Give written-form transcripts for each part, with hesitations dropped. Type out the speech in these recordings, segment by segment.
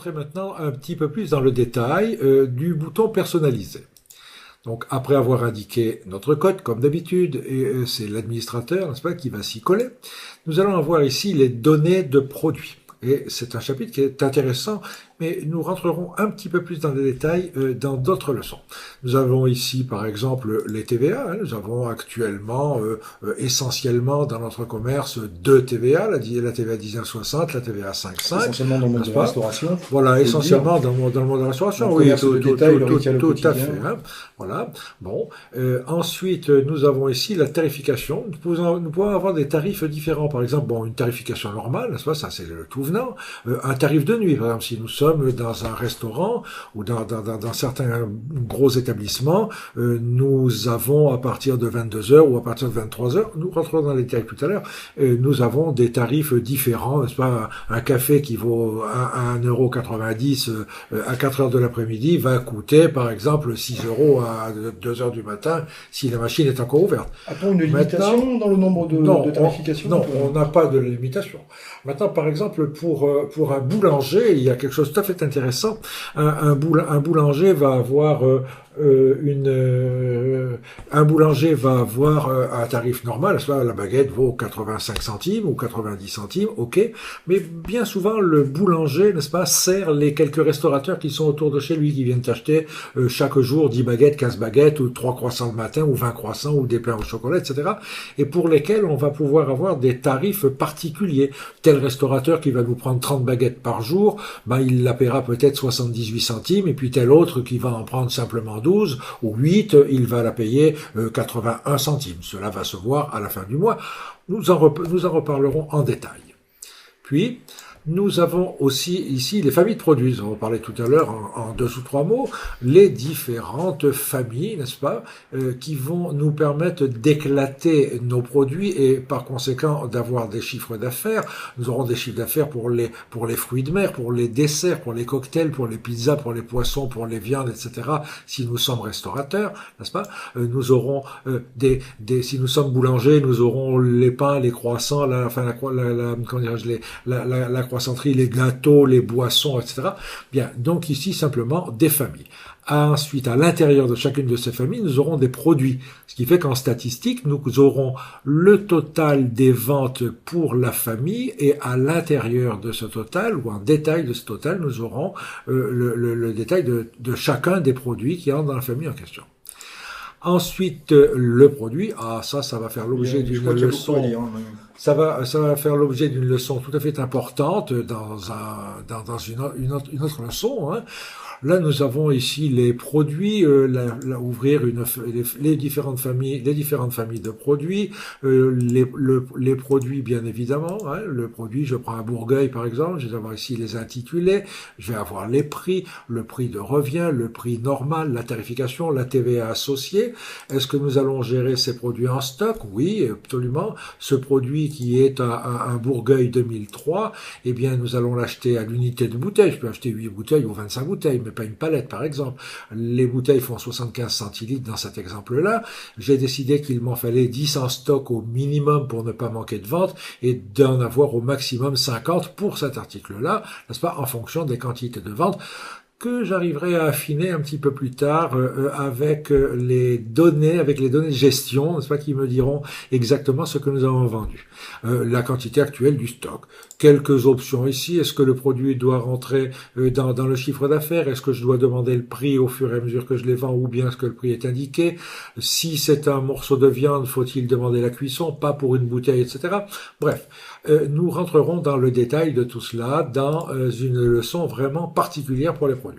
rentrer maintenant un petit peu plus dans le détail du bouton personnalisé. Donc, après avoir indiqué notre code, comme d'habitude, et c'est l'administrateur, n'est-ce pas, qui va s'y coller, nous allons avoir ici les données de produits. Et c'est un chapitre qui est intéressant, mais nous rentrerons un petit peu plus dans les détails dans d'autres leçons. Nous avons ici, par exemple, les TVA. Nous avons actuellement, essentiellement, dans notre commerce, deux TVA, la TVA 1960, la TVA 5.5. Essentiellement dans le monde de la restauration. Voilà, essentiellement dans le monde de la restauration. Oui, tout à fait. Hein. Voilà. Bon. Ensuite, nous avons ici la tarification. Nous pouvons avoir des tarifs différents. Par exemple, bon, une tarification normale, n'est-ce pas? Ça, c'est le tout venant. Un tarif de nuit, par exemple, si nous sommes dans un restaurant ou dans certains gros établissements, nous avons à partir de 22 heures ou à partir de 23 heures, nous rentrons dans les détails tout à l'heure, nous avons des tarifs différents, n'est-ce pas? Un café qui vaut 1,90 € à 4 heures de l'après-midi va coûter, par exemple, 6 € à 2 heures du matin si la machine est encore ouverte. A-t-on une limitation dans le nombre de tarifications? Non, on n'a pas de limitation. Maintenant, par exemple, pour un boulanger, il y a quelque chose de tout à fait intéressant. Un boulanger va avoir un boulanger va avoir un tarif normal, soit la baguette vaut 85 centimes ou 90 centimes, ok, mais bien souvent le boulanger, n'est-ce pas, sert les quelques restaurateurs qui sont autour de chez lui, qui viennent acheter chaque jour 10 baguettes, 15 baguettes, ou 3 croissants le matin, ou 20 croissants, ou des pains au chocolat, etc., et pour lesquels on va pouvoir avoir des tarifs particuliers. Tel restaurateur qui va nous prendre 30 baguettes par jour, ben il la paiera peut-être 78 centimes, et puis tel autre qui va en prendre simplement 12 ou 8, il va la payer 81 centimes. Cela va se voir à la fin du mois. Nous en reparlerons en détail. Puis, nous avons aussi ici les familles de produits. On va parler tout à l'heure en 2 ou 3 mots, les différentes familles, n'est-ce pas, qui vont nous permettre d'éclater nos produits et par conséquent d'avoir des chiffres d'affaires. Nous aurons des chiffres d'affaires pour les fruits de mer, pour les desserts, pour les cocktails, pour les pizzas, pour les poissons, pour les viandes, etc. Si nous sommes restaurateurs, n'est-ce pas, nous aurons si nous sommes boulangers, nous aurons les pains, les croissants, la croissanterie, les gâteaux, les boissons, etc. Bien, donc ici simplement des familles. Ensuite, à l'intérieur de chacune de ces familles, nous aurons des produits. Ce qui fait qu'en statistique, nous aurons le total des ventes pour la famille et à l'intérieur de ce total, ou en détail de ce total, nous aurons le détail de chacun des produits qui entrent dans la famille en question. Ensuite, le produit, ça va faire l'objet d'une leçon. Ça va faire l'objet d'une leçon tout à fait importante dans une autre leçon, hein. Là, nous avons ici les produits, ouvrir les différentes familles de produits, les produits bien évidemment, hein, le produit, je prends un Bourgueil par exemple, je vais avoir ici les intitulés, je vais avoir les prix, le prix de revient, le prix normal, la tarification, la TVA associée. Est-ce que nous allons gérer ces produits en stock? Oui, absolument. Ce produit qui est un Bourgueil 2003, eh bien, nous allons l'acheter à l'unité de bouteille. Je peux acheter 8 bouteilles ou 25 bouteilles, mais pas une palette, par exemple. Les bouteilles font 75 centilitres dans cet exemple-là. J'ai décidé qu'il m'en fallait 10 en stock au minimum pour ne pas manquer de vente et d'en avoir au maximum 50 pour cet article-là, n'est-ce pas, en fonction des quantités de vente que j'arriverai à affiner un petit peu plus tard avec les données de gestion, n'est-ce pas, qui me diront exactement ce que nous avons vendu. La quantité actuelle du stock. Quelques options ici. Est-ce que le produit doit rentrer dans le chiffre d'affaires? Est-ce que je dois demander le prix au fur et à mesure que je les vends ou bien est-ce que le prix est indiqué? Si c'est un morceau de viande, faut-il demander la cuisson? Pas pour une bouteille, etc. Bref, nous rentrerons dans le détail de tout cela dans une leçon vraiment particulière pour les produits.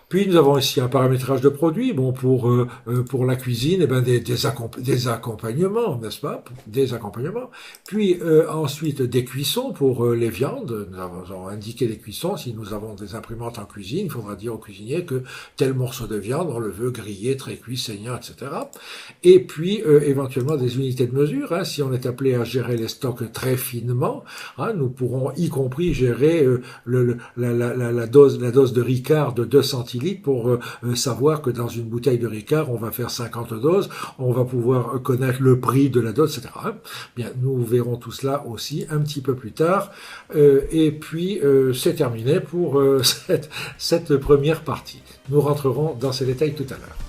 Puis nous avons ici un paramétrage de produits, bon pour la cuisine, eh ben des accompagnements, n'est-ce pas, des accompagnements. Puis ensuite des cuissons pour les viandes. Nous avons indiqué les cuissons. Si nous avons des imprimantes en cuisine, il faudra dire au cuisinier que tel morceau de viande on le veut grillé, très cuit, saignant, etc. Et puis éventuellement des unités de mesure. Hein, si on est appelé à gérer les stocks très finement, hein, nous pourrons y compris gérer la dose de Ricard de 2 centilitres facilite pour savoir que dans une bouteille de Ricard, on va faire 50 doses, on va pouvoir connaître le prix de la dose, etc. Bien, nous verrons tout cela aussi un petit peu plus tard. Et puis, c'est terminé pour cette première partie. Nous rentrerons dans ces détails tout à l'heure.